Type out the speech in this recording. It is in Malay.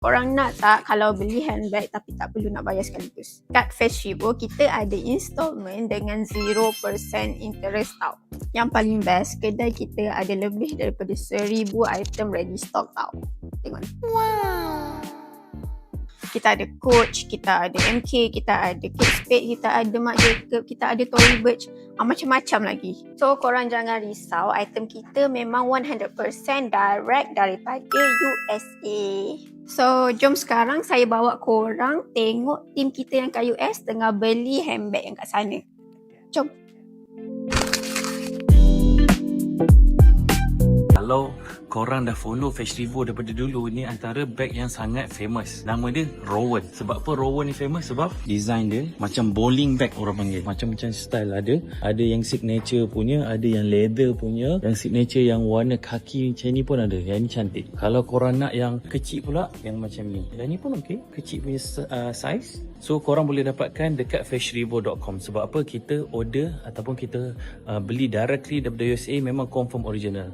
Korang nak tak kalau beli handbag tapi tak perlu nak bayar sekaligus? Kat Fashrivo kita ada installment dengan 0% interest tau. Yang paling best, kedai kita ada lebih daripada 1000 item ready stock tau. Tengok ni. Wow. Kita ada Coach, kita ada MK, kita ada Kate Spade, kita ada Marc Jacob, kita ada Tory Burch, macam-macam lagi. So korang jangan risau, item kita memang 100% direct daripada USA. So jom sekarang saya bawa korang tengok tim kita yang kat US tengah beli handbag yang kat sana. Jom. Kalau korang dah follow Fashrivo daripada dulu, ni antara bag yang sangat famous. Nama dia Rowan. Sebab apa Rowan ni famous? Sebab design dia macam bowling bag orang panggil. Macam-macam style ada. Ada yang signature punya, ada yang leather punya. Yang signature yang warna kaki macam ni pun ada. Yang ni cantik. Kalau korang nak yang kecil pula, yang macam ni. Yang ni pun okey. Kecil punya size. So korang boleh dapatkan dekat fashrivo.com. Sebab apa? Kita order ataupun kita beli directly daripada USA memang confirm original.